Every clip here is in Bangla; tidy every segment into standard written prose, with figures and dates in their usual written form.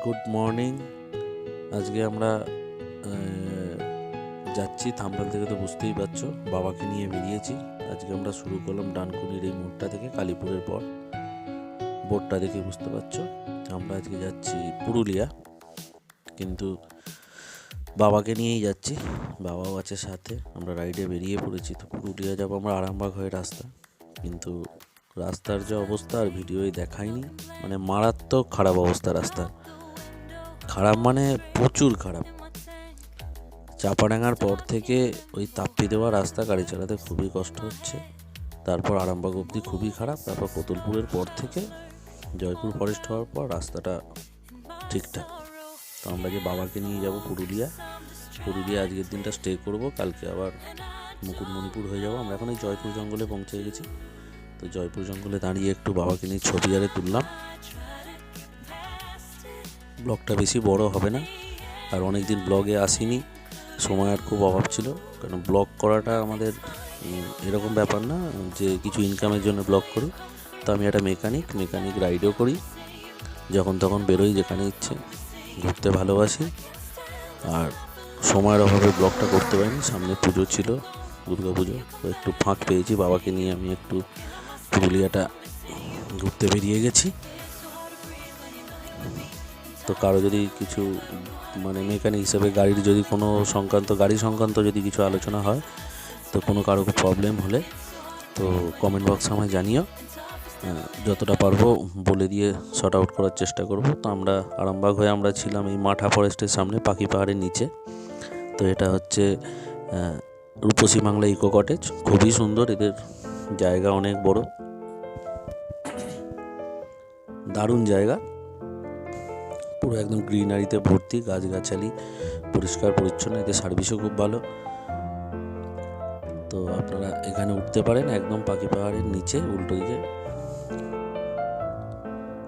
Good morning. আজকে আমরা যাচ্ছি, থাম্বনেল থেকে তো বুঝতেই পারছো, বাবাকে নিয়ে বেরিয়েছি। আজকে আমরা শুরু করলাম ডানকুনির এই মোড়টা থেকে, কালীপুরের পর। বোর্ডটা দেখে বুঝতে পারছো আমরা আজকে যাচ্ছি পুরুলিয়া, কিন্তু বাবাকে নিয়েই যাচ্ছি, বাবাও আছে সাথে। আমরা রাইডে বেরিয়ে পড়েছি। তো পুরুলিয়া যাবো আমরা আরামবাগ হয়ে রাস্তা, কিন্তু রাস্তার যে অবস্থা আর ভিডিওয় দেখায়নি, মানে মারাত্মক খারাপ অবস্থা রাস্তার। খারাপ মানে প্রচুর খারাপ। চাপাডাঙ্গার পর থেকে ওই তাপ্পি দেওয়া রাস্তা গাড়ি চালাতে খুবই কষ্ট হচ্ছে। তারপর আরামবাগ অবধি খুবই খারাপ। তারপর কোতুলপুরের পর থেকে জয়পুর ফরেস্ট হওয়ার পর রাস্তাটা ঠিকঠাক। তো আমরা যে বাবাকে নিয়ে যাব পুরুলিয়া আজকের দিনটা স্টে করব, কালকে আবার মুকুটমণিপুর হয়ে যাব। আমরা এখন এই জয়পুর জঙ্গলে পৌঁছে গেছি। তো জয়পুর জঙ্গলে দাঁড়িয়ে একটু বাবাকে নিয়ে ছবি আরে তুললাম। ব্লগটা বেশি বড় হবে না, আর অনেক দিন ব্লগে আসিনি, সময়ের খুব অভাব ছিল। কারণ ব্লগ করাটা আমাদের এরকম ব্যাপার না যে কিছু ইনকামের জন্য ব্লগ করি। তো আমি একটা মেকানিক রাইডও করি, যখন তখন বেরোই, যেখানে ইচ্ছে। ঘুরতে ভালোবাসি, আর সময়ের অভাবে ব্লগটা করতে পারিনি। সামনে পুজো ছিল, দুর্গা পুজো, তো একটু ফাঁক পেয়েছি। বাবাকে নিয়ে আমি একটু পুরুলিয়াটা ঘুরতে বেরিয়ে গেছি। তো কারো যদি কিছু মানে মেকানিক হিসেবে গাড়ির যদি কোনো গাড়ি সংক্রান্ত যদি কিছু আলোচনা হয়, তো কোনো কারো প্রবলেম হলে তো কমেন্ট বক্সে আমায় জানিও। যতটা পারবো বলে দিয়ে শর্ট আউট করার চেষ্টা করব। তো আমরা আরামবাগ হয়ে আমরা ছিলাম এই মাঠা ফরেস্টের সামনে, পাখি পাহাড়ের নিচে। তো এটা হচ্ছে রূপসী বাংলা ইকো কটেজ, খুবই সুন্দর। এদের জায়গা অনেক বড়, দারুণ জায়গা, পুরো একদম গ্রিনারিতে ভর্তি, গাছগাছালি, পরিষ্কার পরিচ্ছন্ন। এদের সার্ভিসও খুব ভালো। তো আপনারা এখানে উঠতে পারেন একদম পাখি পাহাড়ের নিচে উল্টো দিকে।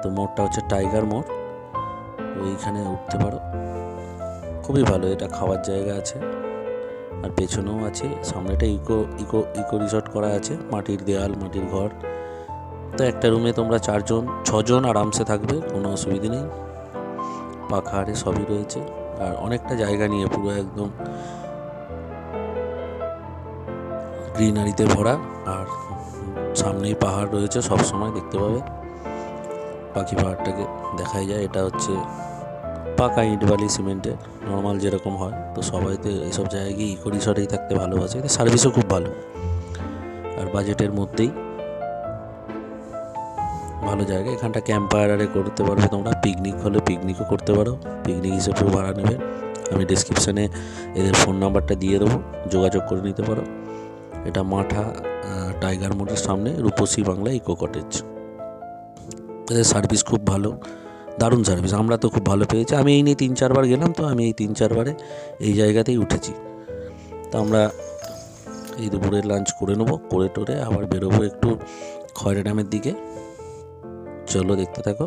তো মোড়টা হচ্ছে টাইগার মোড়, তো এইখানে উঠতে পারো, খুবই ভালো। এটা খাওয়ার জায়গা আছে, আর পেছনেও আছে। সামনেটা ইকো রিসর্ট করা আছে, মাটির দেয়াল, মাটির ঘর। তো একটা রুমে তোমরা 4-6 জন আরামসে থাকবে, কোনো অসুবিধে নেই। পাখা আরে সবই রয়েছে, আর অনেকটা জায়গা নিয়ে পুরো একদম গ্রিনারিতে ভরা। আর সামনেই পাহাড় রয়েছে, সব সময় দেখতে পাবে। পাখি পাহাড়টাকে দেখাই যায়। এটা হচ্ছে পাকা ইট বালি সিমেন্টের, নর্মাল যেরকম হয়। তো সবাই তো এইসব জায়গায় গিয়ে ইকো রিসর্টেই থাকতে ভালোবাসে। এদের সার্ভিসও খুব ভালো, আর বাজেটের মধ্যেই ভালো জায়গা। এখানটা ক্যাম্প ফায়ারে করতে পারবে তোমরা, পিকনিক হলে পিকনিকও করতে পারো, পিকনিক হিসেবেও ভাড়া নেবে। আমি ডিসক্রিপশানে এদের ফোন নাম্বারটা দিয়ে দেবো, যোগাযোগ করে নিতে পারো। এটা মাঠা টাইগার মোড়ের সামনে রূপসী বাংলা ইকো কটেজ। এদের সার্ভিস খুব ভালো, দারুণ সার্ভিস। আমরা তো খুব ভালো পেয়েছি। আমি এই নিয়ে 3-4 বার গেলাম, তো আমি এই 3-4 বারে এই জায়গাতেই উঠেছি। তো আমরা এই দুপুরের লাঞ্চ করে নেবো, করে টোরে আবার বেরোবো একটু খয়রা ড্যামের দিকে। চলো দেখতে থাকো।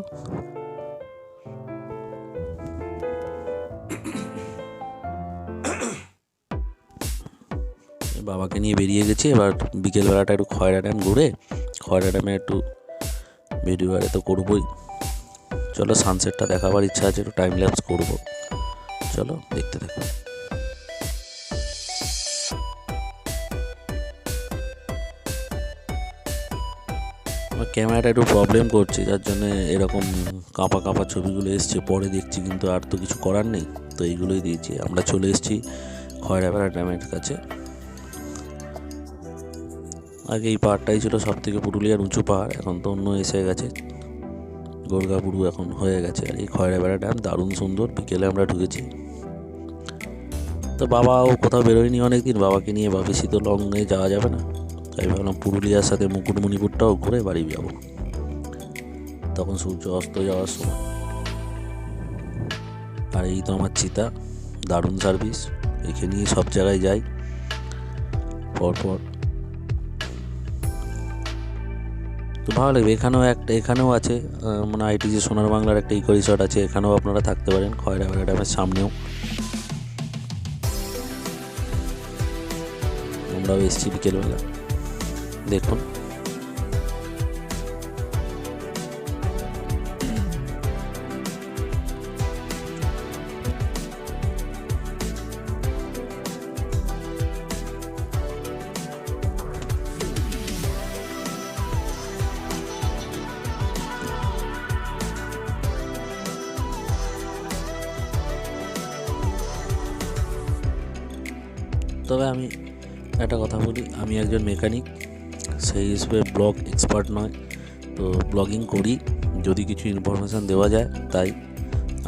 বাবাকে নিয়ে বেরিয়ে গেছি। এবার বিকেলবেলাটা একটু খয়রা ড্যাম ঘুরে, খয়রা ড্যামে একটু ভিডিও আরে তো করবোই। চলো, সানসেটটা দেখাবার ইচ্ছা আছে, একটু টাইম ল্যাপস করবো। চলো দেখতে থাকো। আমার ক্যামেরাটা একটু প্রবলেম করছে, যার জন্য এরকম কাঁপা ছবিগুলো এসছে। পরে দেখছি, কিন্তু আর তো কিছু করার নেই, তো এইগুলোই দিয়েছি। আমরা চলে এসেছি খয়রাপাড়া ড্যামের কাছে। আগে এই পাহাড়টাই ছিল সব থেকে পুরুলিয়ার উঁচু পাহাড়, এখন তো অন্য এসে গেছে, গোর্গাপুরু এখন হয়ে গেছে। আর এই খয়রাপাড়া ড্যাম দারুণ সুন্দর। বিকেলে আমরা ঢুকেছি। তো বাবাও কোথাও বেরোয়নি অনেকদিন, বাবাকে নিয়ে বেশি তো লংয়ে যাওয়া যাবে না, তাই ভাবলাম পুরুলিয়ার সাথে মুকুটমণিপুরটাও ঘুরে বাড়ি যাবো, তখন সূর্য অস্ত যাওয়ার সময়। আর এই তো আমার চিতা, দারুণ সার্ভিস। একে নিয়ে সব জায়গায় যাই পরপর। তো ভালো লাগবে। এখানেও আছে মানে আইটিজি সোনার বাংলার একটা ইকো রিসর্ট আছে, এখানেও আপনারা থাকতে পারেন, খয়রাপাড়া ড্যামের সামনেও। আমরাও এসেছি বিকেলবেলা, দেখুন। তবে আমি একটা কথা বলি, আমি একজন মেকানিক, সেই হিসেবে ব্লগ এক্সপার্ট নয়, তো ব্লগিং করি যদি কিছু ইনফরমেশান দেওয়া যায় তাই।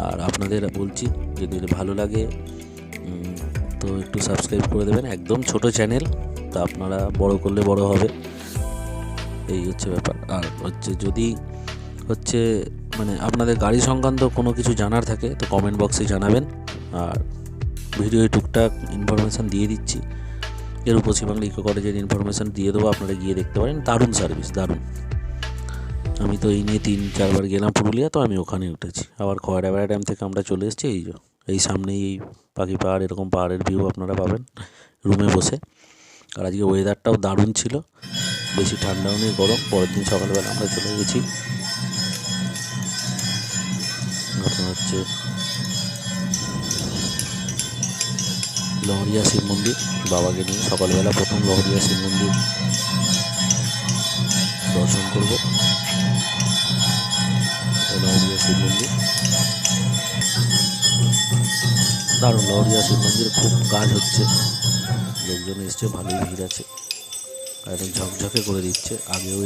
আর আপনাদের বলছি যদি ভালো লাগে তো একটু সাবস্ক্রাইব করে দেবেন, একদম ছোট চ্যানেল, তা আপনারা বড় করলে বড় হবে, এই হচ্ছে ব্যাপার। আর হচ্ছে যদি হচ্ছে মানে আপনাদের গাড়ি সংক্রান্ত কোনো কিছু জানার থাকে তো কমেন্ট বক্সে জানাবেন। আর ভিডিওয় টুকটাক ইনফরমেশান দিয়ে দিচ্ছি, এর পশ্চিমবাংলা ইকো কটেজের ইনফরমেশান দিয়ে দেবো, আপনারা গিয়ে দেখতে পারেন, দারুণ সার্ভিস, দারুণ। আমি তো এই নিয়ে 3-4 বার গেলাম পুরুলিয়া, তো আমি ওখানে উঠেছি। আবার খয়রাবেড়া ড্যাম থেকে আমরা চলে এসেছি, এই সামনেই এই পাখি পাহাড়, এরকম পাহাড়ের ভিউ আপনারা পাবেন রুমে বসে। আর আজকে ওয়েদারটাও দারুণ ছিল, বেশি ঠান্ডাও নেই, গরম। পরের দিন সকালবেলা আমরা চলে গেছি আপনার হচ্ছে লহরিয়া শিব মন্দির, বাবাকে নিয়ে সকালবেলা প্রথম লহরিয়া শিব মন্দির দর্শন করব। লহরিয়া শিব মন্দির দারুণ, লহরিয়া শিব মন্দির খুব কাজ হচ্ছে, লোকজন এসছে, ভালোই ভিড় আছে, একদম ঝকঝকে করে দিচ্ছে।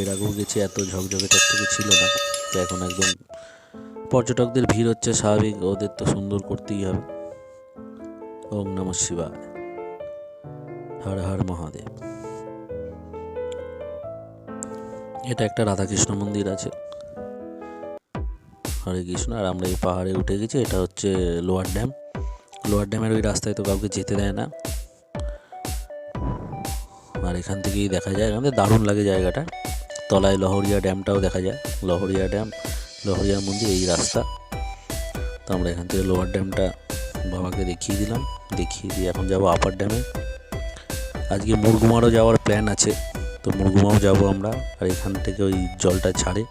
এর আগেও গেছি, এত ঝকঝকে থেকে ছিল না, তো এখন একদম পর্যটকদের ভিড় হচ্ছে স্বাভাবিক, ওদের তো সুন্দর করতেই হবে। ওম নমঃ শিবায়, হর হর মহাদেব। এটা একটা রাধাকৃষ্ণ মন্দির আছে, হরে কৃষ্ণ। আর আমরা এই পাহাড়ে উঠে গেছি, এটা হচ্ছে লোয়ার ড্যাম। লোয়ার ড্যামের ওই রাস্তায় তো কাউকে যেতে দেয় না, আর এখান থেকেই দেখা যায়, আমাদের দারুণ লাগে জায়গাটা। তলায় লহরিয়া ড্যামটাও দেখা যায়, লহরিয়া ড্যাম, লহরিয়ার মন্দির, এই রাস্তা। তো আমরা এখান থেকে লোয়ার ড্যামটা বাবাকে দেখিয়ে দিলাম, দেখিয়ে দিয়ে এখন যাব আপার ড্যামে। আজকে মুরগুমারও যাওয়ার প্ল্যান আছে, তো মুরগুমাও যাবো আমরা। আর এখান থেকে ওই জলটা ছাড়ে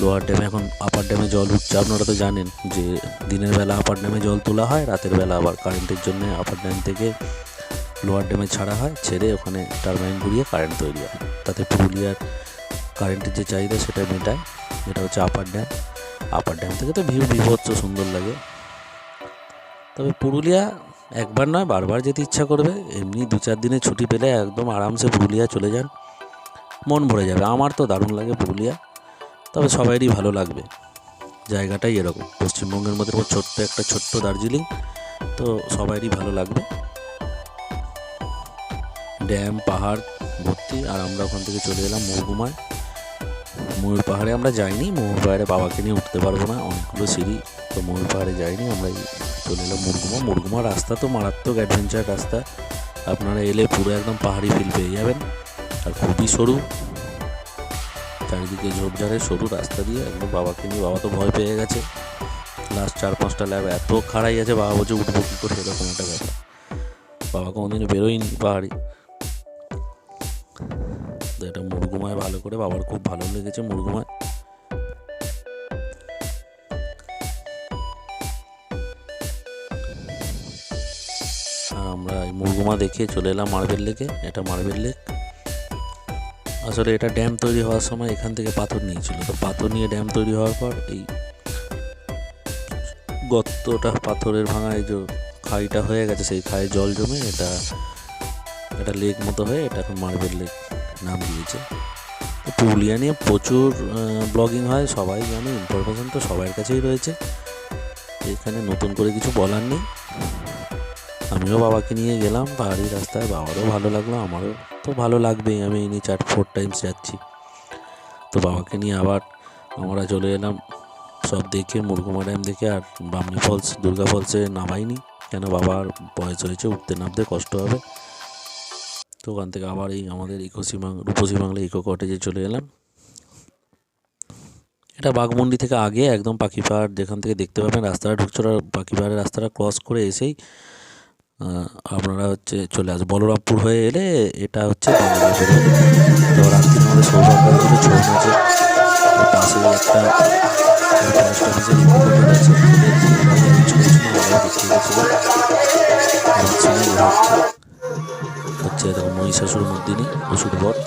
লোয়ার ড্যামে, এখন আপার ড্যামে জল উঠছে। আপনারা তো জানেন যে দিনের বেলা আপার ড্যামে জল তোলা হয়, রাতের বেলা আবার কারেন্টের জন্য আপার ড্যাম থেকে লোয়ার ড্যামে ছাড়া হয়, ছেড়ে ওখানে টারবাইন ঘুরিয়ে কারেন্ট তৈরি হয়, তাতে পুরুলিয়ার কারেন্টের যে চাহিদা সেটা মেটায়। এটা হচ্ছে আপার ড্যাম। আপার ড্যাম থেকে তো ভিউ বিভৎস সুন্দর লাগে। তবে পুরুলিয়া একবার নয় বারবার যেতে ইচ্ছা করবে, এমনি 2-4 দিনের ছুটি পেলে একদম আরামসে পুরুলিয়া চলে যান, মন ভরে যাবে। আমার তো দারুণ লাগে পুরুলিয়া, তবে সবাইরই ভালো লাগবে, জায়গাটাই এরকম, পশ্চিমবঙ্গের মধ্যে ছোট্ট দার্জিলিং, তো সবাইরই ভালো লাগবে। ড্যাম পাহাড় ভর্তি। আর আমরা ওখান থেকে চলে এলাম মুরগুমায়। ময়ূর পাহাড়ে আমরা যাইনি, ময়ূর পাহাড়ে বাবাকে নিয়ে উঠতে পারবো না, অনেকগুলো সিঁড়ি, তো ময়ূর পাহাড়ে যাইনি, আমরা চলে এলাম মুরগুমা। রাস্তা তো মারাত্মক অ্যাডভেঞ্চার রাস্তা, আপনারা এলে পুরো একদম পাহাড়ি ফিল পেয়ে যাবেন। আর খুবই সরু, চারিদিকে ঝোপঝাড়ের সরু রাস্তা দিয়ে একদম বাবাকে নিয়ে, বাবা তো ভয় পেয়ে গেছে, লাস্ট 4-5টা ল্যাব এত খাড়াই আছে, বাবা বলছে উঠবো কী করে, এরকম একটা ব্যাপার। বাবা কোনোদিনও বেরোয়নি পাহাড়ি। তো এটা মুরগুমায় ভালো করে, বাবার খুব ভালো লেগেছে মুরগুমায়। আর আমরা এই মুরগুমা দেখে চলে এলাম মার্বেল লেকে। এটা মার্বেল লেক, আসলে এটা ড্যাম তৈরি হওয়ার সময় এখান থেকে পাথর নিয়েছিল, তো পাথর নিয়ে ড্যাম তৈরি হওয়ার পর এই গর্তটা পাথরের ভাঙায় যে খাইটা হয়ে গেছে, সেই খায়ে জল জমে এটা লেক মতো হয়ে এটা এখন মার্বেল লেক নাম দিয়েছে। পুরুলিয়া নিয়ে প্রচুর ব্লগিং হয়, সবাই জানে, ইনফরমেশন তো সবার কাছেই রয়েছে, এখানে নতুন করে কিছু বলার নেই। আমিও বাবাকে নিয়ে গেলাম পাহাড়ি রাস্তায়, বাবারও ভালো লাগলো, আমারও তো ভালো লাগবেই, আমি এই নিয়ে 4-4 টাইমস যাচ্ছি। তো বাবাকে নিয়ে আবার আমরা চলে এলাম সব দেখে, মুরগুমা ড্যাম দেখে। আর বামনি ফলস, দুর্গা ফলসে নামাইনি, কেন বাবার বয়স হয়েছে, উঠতে নামতে কষ্ট হবে। তো ওখান থেকে আবার এই আমাদের রূপসী বাংলা ইকো কটেজে চলে এলাম। এটা বাঘমুন্ডি থেকে আগে একদম পাখি পাহাড় যেখান থেকে দেখতে পাবেন, রাস্তাটা ঢুকছে, পাখি পাহাড়ের রাস্তাটা ক্রস করে এসেই আপনারা চলে আসবে বলরামপুর হয়ে এলে, এটা হচ্ছে তো রাত্রি আমাদের সৌভাগ্য হয়েছিল ছৌ নাচে, পাশে একটা ফরেস্ট অফিসের ইকো কটেজ আছে, হচ্ছে দেখো মহিষাসুর মর্দিনী ওষুধ বট।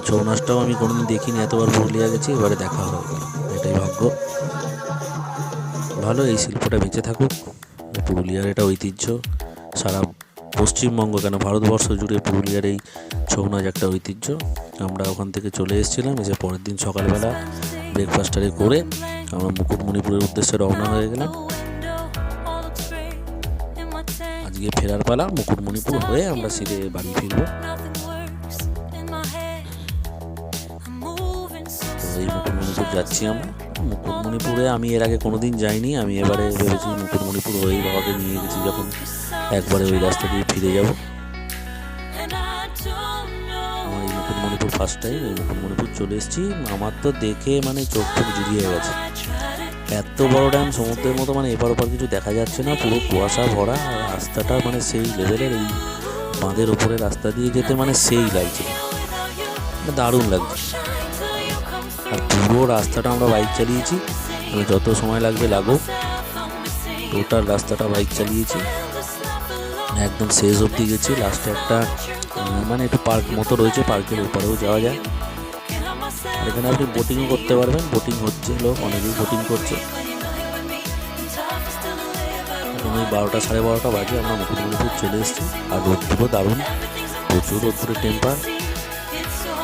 ছৌ নাচটাও আমি কোনোদিন দেখিনি, এতবার পুরুলিয়া গেছি, এবারে দেখা হয়ে গেল, এটাই ভাগ্য। ভালো, এই শিল্পটা বেঁচে থাকুক, পুরুলিয়ার এটা ঐতিহ্য, সারা পশ্চিমবঙ্গ কেন ভারতবর্ষ জুড়ে পুরুলিয়ার এই ছৌ নাচ একটা ঐতিহ্য। আমরা ওখান থেকে চলে এসেছিলাম, এসে পরের দিন সকালবেলা ব্রেকফাস্টারে করে আমরা মুকুটমণিপুরের উদ্দেশ্যে রওনা হয়ে গেলাম। আজকে ফেরার পালা, মুকুটমণিপুর হয়ে আমরা সিধে বাড়ি ফিরবো। তো এই মুকুটমণিপুর যাচ্ছি আমরা। মুকুটমণিপুরে আমি এর আগে কোনোদিন যাইনি, আমি এবারে ভেবেছি মুকুটমণিপুর হয়েই বাবাকে নিয়ে গেছি যখন, একবারে ওই রাস্তা দিয়ে ফিরে যাব। আমার এই মুকুটমণিপুর ফার্স্ট টাইম, এই মুকুটমণিপুর চলে এসেছি। আমার তো দেখে মানে চোখ টোক জুড়িয়ে গেছে, এত বড় ড্যাম, সমুদ্রের মতো, মানে এপার ওপার কিছু দেখা যাচ্ছে না, পুরো কুয়াশা ভরা। আর রাস্তাটা মানে সেই লেভেলের, এই বাঁধের ওপরে রাস্তা দিয়ে যেতে মানে সেই লাগছে, দারুণ লাগছে। আর পুরো রাস্তাটা আমরা বাইক চালিয়েছি, মানে যত সময় লাগবে লাগুক, টোটাল রাস্তাটা বাইক চালিয়েছি, একদম শেষ অবধি গেছি। লাস্টে একটা মানে একটু পার্ক মতো রয়েছে, পার্কের উপরেও যাওয়া যায়। আর এখানে আপনি বোটিংও করতে পারবেন, বোটিং হচ্ছিল, অনেকেই বোটিং করছে। এখন ওই 12টা সাড়ে 12টা বাজে, আমরা মুকুটমণিপুর চলে এসেছি। আর রোদ্দুরও দারুণ, প্রচুর রোদ্দুরের টেম্পার।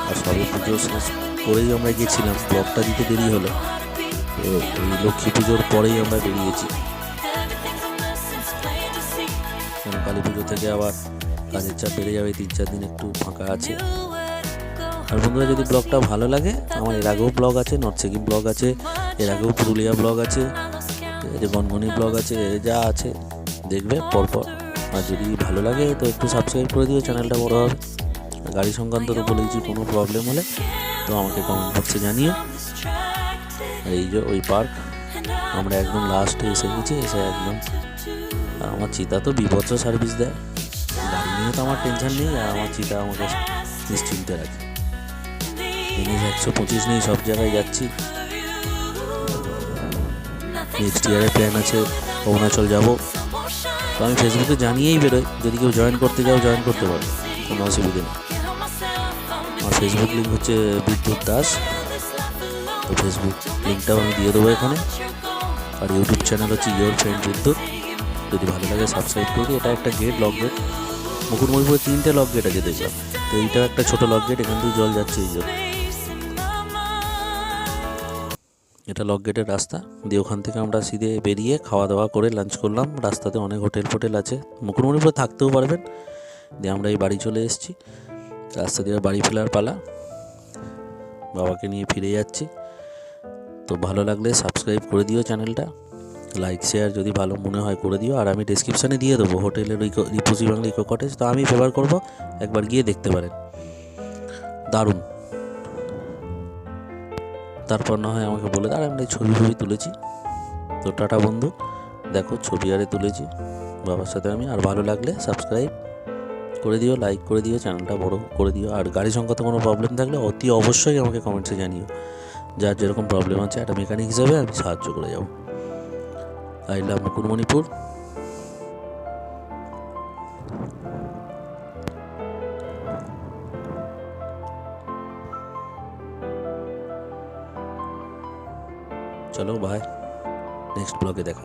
আর সবে পুজো শেষ করেই আমরা গেছিলাম, ব্লগটা দিতে দেরি হলো, তো ওই লক্ষ্মী পুজোর পরেই আমরা বেরিয়েছি। কারণ কালী পুজো থেকে আবার কাজের চাপ বেড়ে যাবে, 3-4 দিন একটু ফাঁকা আছে। আর বন্ধুরা, যদি ব্লগটা ভালো লাগে, আমার এর আগেও ব্লগ আছে, নর্থ সিকিম ব্লগ আছে, এর আগেও পুরুলিয়া ব্লগ আছে, যে গনগনি ব্লগ আছে, যা আছে দেখবে পরপর। আর যদি ভালো লাগে তো একটু সাবস্ক্রাইব করে দিও, চ্যানেলটা বড় হবে। গাড়ি সংক্রান্ত তো বলেছি, কোনো প্রবলেম হলে তো আমাকে কমেন্ট বক্সে জানিও। আর এই যে ওই পার্ক, আমরা একদম লাস্টে এসে গেছি, এসে একদম। আর আমার চিতা তো বিভৎস সার্ভিস দেয়, গাড়ি নিয়ে তো আমার টেনশন নেই, আর আমার চিতা আমাকে নিশ্চিন্তে রাখে। NH 125 নিয়ে সব জায়গায় যাচ্ছি। নেক্সট ইয়ারের প্ল্যান আছে অরুণাচল যাব, তো আমি ফেসবুকে জানিয়েই বেরোই, যদি কেউ জয়েন করতে যাও জয়েন করতে পারো, কোনো অসুবিধে নেই। আমার ফেসবুক লিঙ্ক হচ্ছে বিদ্যুৎ দাস, তো ফেসবুক লিঙ্কটাও আমি দিয়ে দেবো এখানে। আর ইউটিউব চ্যানেল হচ্ছে ইয়োর ফ্রেন্ড বিদ্যুৎ, যদি ভালো লাগে সাবস্ক্রাইব করি। এটা একটা গেট, লক গেট, মুকুটমণিপুরে 3টে লক গেট আছে দেখলাম, তো এইটাও একটা ছোটো লক গেট, এখান থেকে জল যাচ্ছে এই জন্য। এটা লক গেটের রাস্তা দিয়ে, ওখান থেকে আমরা সিধে বেরিয়ে খাওয়া দাওয়া করে লাঞ্চ করলাম। রাস্তাতে অনেক হোটেল ফোটেল আছে, মুকুটমণিপুরে থাকতেও পারবেন। দিয়ে আমরা এই বাড়ি চলে এসেছি, রাস্তা দিয়ে বাড়ি ফেরার পালা, বাবাকে নিয়ে ফিরে যাচ্ছি। তো ভালো লাগলে সাবস্ক্রাইব করে দিও চ্যানেলটা, লাইক শেয়ার যদি ভালো মনে হয় করে দিও। আর আমি ডেসক্রিপশানে দিয়ে দেবো হোটেলের রিপোজি বাংলা ইকো কটেজ, তো আমি ফেভার করবো, একবার গিয়ে দেখতে পারেন, দারুণ। তারপর না হয় আমাকে বলে আর আমরা ছবি তুলেছি। তো টাটা বন্ধু, দেখো ছবি আরে তুলেছি বাবার সাথে আমি। আর ভালো লাগলে সাবস্ক্রাইব করে দিও, লাইক করে দিও, চ্যানেলটা বড় করে দিও। আর গাড়ি সংক্রান্ত কোনো প্রবলেম থাকলে অতি অবশ্যই আমাকে কমেন্টসে জানিও, যার যেরকম প্রবলেম আছে একটা মেকানিক হিসাবে আমি সাহায্য করে যাব। I love Mukutmanipur. চলো বাই, নেক্সট ব্লগে দেখা।